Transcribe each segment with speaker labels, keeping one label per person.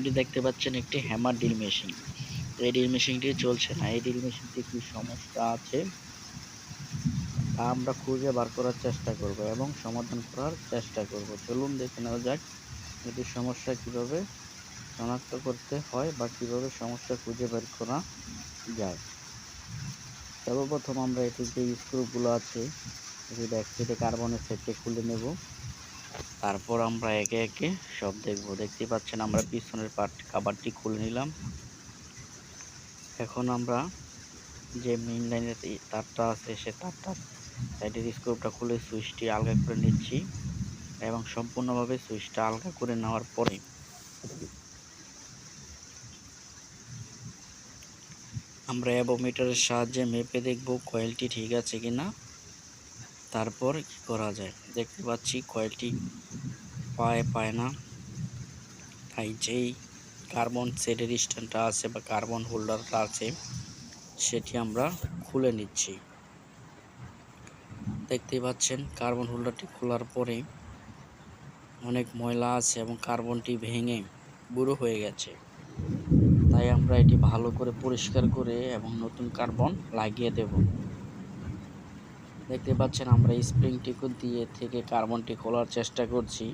Speaker 1: এটি দেখতে পাচ্ছেন একটি হ্যামার ড্রিল মেশিন। এই ড্রিল মেশিনটি চলছে না। এই ড্রিল মেশিনটি কি সমস্যা আছে তা আমরা খুঁজে বার করার চেষ্টা করব এবং সমাধান করার চেষ্টা করব। চলুন দেখে নেওয়া যাক এটির সমস্যা কিভাবে শনাক্ত করতে হয় বা কিভাবে সমস্যা খুঁজে বের করা যায়। সর্বপ্রথম আমরা এটির যে স্ক্রুগুলো আছে এটি ব্যাক সাইডে কার্বনের সেটটি খুলে নেব। তারপর আমরা একে একে সব দেখব। দেখতে পাচ্ছেন আমরা পিছনের কাভারটি খুলে নিলাম। এখন আমরা যে মেইন লাইনের তারটা আছে সে তারটা সাইডের স্ক্রুটা খুলে সুইচটি আলগা করে নিচ্ছি এবং সম্পূর্ণভাবে সুইচটা আলগা করে নেওয়ার পরে আমরা অ্যাবোমিটারের সাহায্যে মেপে দেখব কয়েলটি ঠিক আছে কিনা। তারপর কি করা যায়, দেখতে পাচ্ছি কয়েলটি পায় না, তাই যেই কার্বন সেটের স্ট্যান্ডটা আছে বা কার্বন হোল্ডারটা আছে সেটি আমরা খুলে নিচ্ছি। দেখতেই পাচ্ছেন কার্বন হোল্ডারটি খোলার পরে অনেক ময়লা আছে এবং কার্বনটি ভেঙে গুঁড়ো হয়ে গেছে। তাই আমরা এটি ভালো করে পরিষ্কার করে এবং নতুন কার্বন লাগিয়ে দেব। দেখতে পাচ্ছেন আমরা স্প্রিংটিকে দিয়ে থেকে কার্বনটি খোলার চেষ্টা করছি।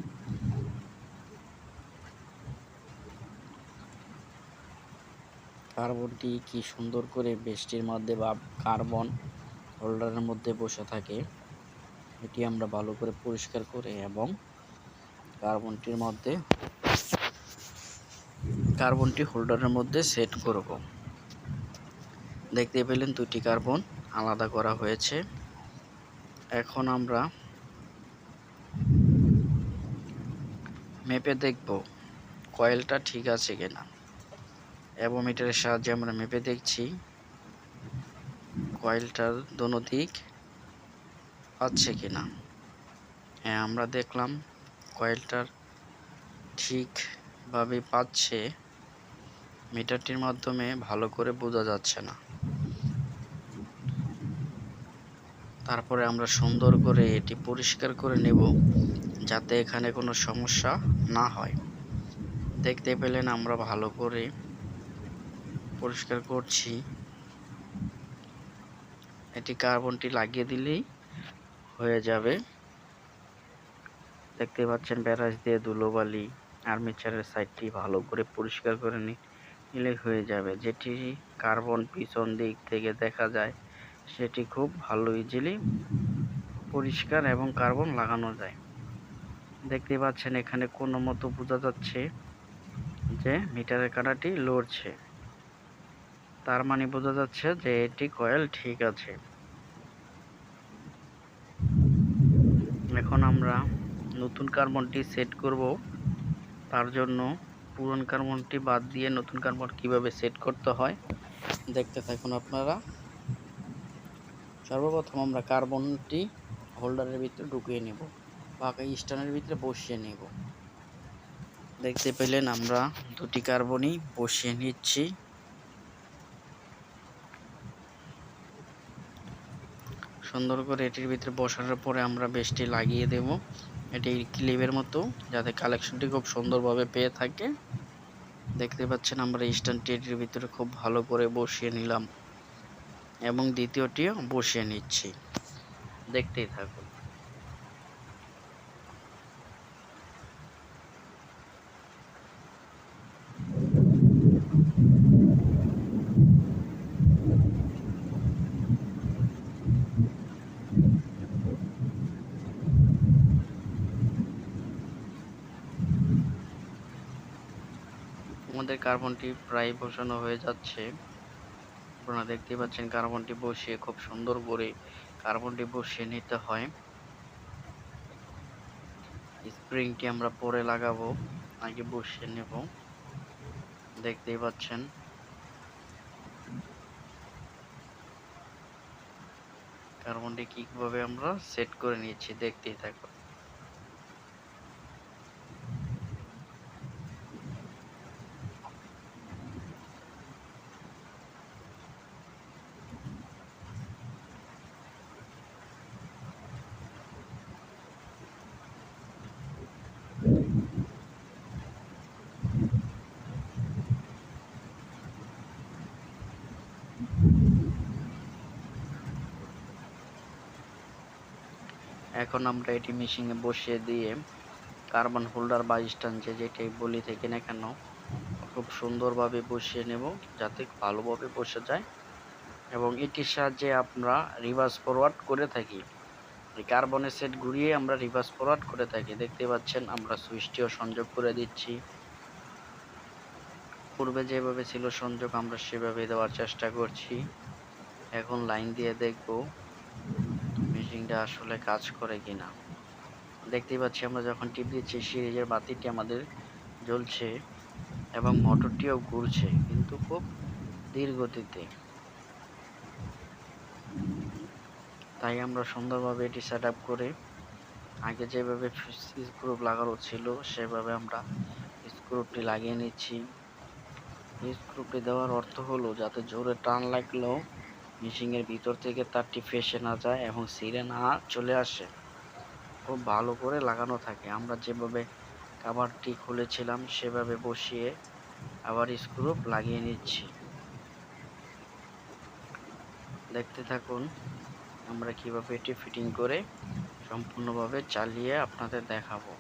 Speaker 1: কার্বনটি কি সুন্দর করে বেষ্টির মধ্যে বা কার্বন হোল্ডারের মধ্যে বসে থাকে, এটি আমরা ভালো করে পরিষ্কার করে এবং কার্বনটি হোল্ডারের মধ্যে সেট করব। দেখতে পেলেন দুটি কার্বন আলাদা করা হয়েছে। এখন আমরা মেপে দেখব কয়েলটা ঠিক আছে কিনা। অ্যাবোমিটারের সাহায্যে আমরা মেপে দেখছি কয়েলটার দোনো দিক পাচ্ছে কিনা। হ্যাঁ, আমরা দেখলাম কয়েলটার ঠিকভাবে পাচ্ছে, মিটারটির মাধ্যমে ভালো করে বোঝা যাচ্ছে না। তারপরে আমরা সুন্দর করে এটি পরিষ্কার করে নেব যাতে এখানে কোনো সমস্যা না হয়। দেখতে পেলেন আমরা ভালো করে পরিষ্কার করছি। এটি কার্বনটি লাগিয়ে দিলেই হয়ে যাবে। দেখতে পাচ্ছেন ব্রাশ দিয়ে ধুলোবালি আর্মেচারের সাইডটি ভালো করে পরিষ্কার করে নিলে হয়ে যাবে। যেটি কার্বন পিছন দিক থেকে দেখা যায় সেটি খুব ভালো ইজিলি পরিষ্কার এবং কার্বন লাগানো যায়। দেখতে পাচ্ছেন এখানে কোনো মতো বোঝা যাচ্ছে যে মিটারের কাঁটাটি লড়ছে, তার মানে বোঝা যাচ্ছে যে এটি কয়েল ঠিক আছে। এখন আমরা নতুন কার্বনটি সেট করব। তার জন্য পুরনো কার্বনটি বাদ দিয়ে নতুন কার্বন কিভাবে সেট করতে হয় দেখতে থাকুন আপনারা। সর্বপ্রথম আমরা কার্বনটি হোল্ডারের ভিতরে ঢুকিয়ে নেব বা স্ট্যান্ডের ভিতরে বসিয়ে নেব। দেখতে পেলেন আমরা দুটি কার্বনই বসিয়ে নিচ্ছি। সুন্দর করে এটির ভিতরে বসানোর পরে আমরা বেশটি লাগিয়ে দেব এটি ক্লিপের মতো, যাতে কালেকশনটি খুব সুন্দরভাবে পেয়ে থাকে। দেখতে পাচ্ছেন আমরা স্ট্যান্ডটি এটির ভিতরে খুব ভালো করে বসিয়ে নিলাম এবং দ্বিতীয়টিও বসিয়ে নিচ্ছি। দেখতেই থাকুন। আমাদের কার্বনটি প্রায় বসানো হয়ে যাচ্ছে। আপনারা দেখতে পাচ্ছেন কার্বনটি বসিয়ে খুব সুন্দর করে কার্বনটি বসিয়ে নিতে হয়। স্প্রিংটি আমরা পরে লাগাবো, আগে বসিয়ে নেব। দেখতেই পাচ্ছেন কার্বনটি কিভাবে আমরা সেট করে নিয়েছি, দেখতেই থাকুন। এখন আমরা এটি মেশিনে বসিয়ে দিয়ে কার্বন হোল্ডার বা স্ট্যান্ড যেটাই বলি থেকে না কেন খুব সুন্দরভাবে বসিয়ে নেব যাতে ভালোভাবে বসে যায়। এবং এটির সাহায্যে আমরা রিভার্স ফরওয়ার্ড করে থাকি। এই কার্বনের সেট ঘুরিয়ে আমরা রিভার্স ফরওয়ার্ড করে থাকি। দেখতে পাচ্ছেন আমরা সুইচটিও সংযোগ করে দিচ্ছি। পূর্বে যেভাবে ছিল সংযোগ আমরা সেভাবে দেওয়ার চেষ্টা করছি। এখন লাইন দিয়ে দেখব মেশিনটা আসলে কাজ করে কিনা। দেখতেই পাচ্ছি আমরা যখন টিপ দিচ্ছি সিরিজের বাতিটি আমাদের জ্বলছে এবং মোটরটিও ঘুরছে, কিন্তু খুব ধীর গতিতে। তাই আমরা সুন্দরভাবে এটি সেট আপ করে আগে যেভাবে স্ক্রু লাগানো ছিল সেভাবে আমরা স্ক্রুটি লাগিয়ে নিচ্ছি। স্ক্রুটি দেওয়ার অর্থ হলো যাতে জোরে টান লাগলেও মেশিনের ভিতর থেকে তারটি ফেসে না যায় এবং ছিঁড়ে না চলে আসে। খুব ভালো করে লাগানো থাকে। আমরা যেভাবে কভারটি খুলেছিলাম সেভাবে বসিয়ে আবার স্ক্রু লাগিয়ে নিচ্ছি। দেখতে থাকুন আমরা কিভাবে এটি ফিটিং করে সম্পূর্ণভাবে চালিয়ে আপনাদের দেখাবো।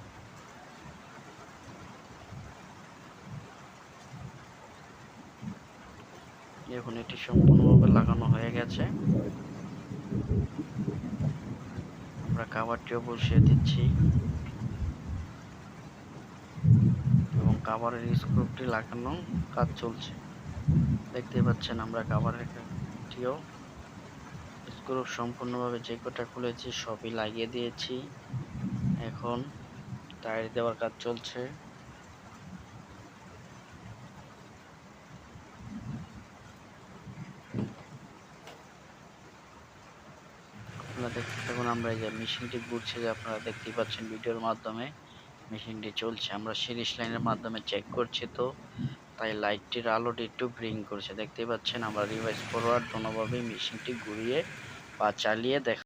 Speaker 1: দেখুন এটি সম্পূর্ণভাবে লাগানো হয়ে গেছে। আমরা কভারটিও বসিয়ে দিচ্ছি এবং কভারের স্ক্রুটি লাগানো কাজ চলছে। দেখতে পাচ্ছেন আমরা কভারের টিও স্ক্রু সম্পূর্ণভাবে যে কটা খুলেছি সবই লাগিয়ে দিয়েছি। এখন টায়ার দেওয়ার কাজ চলছে। আপনারা দেখতে থাকুন আমরা এই যে মেশিনটি ঘুরছে যে আপনারা দেখতেই পাচ্ছেন ভিডিওর মাধ্যমে মেশিনটি চলছে। আমরা সিরিজ লাইনের মাধ্যমে চেক করছি, তো তাই লাইটটির আলোটি একটু ব্লিঙ্ক করছে। দেখতেই পাচ্ছেন আমরা রিভার্স ফরওয়ার্ড কোনোভাবেই মেশিনটি ঘুরিয়ে বা চালিয়ে দেখা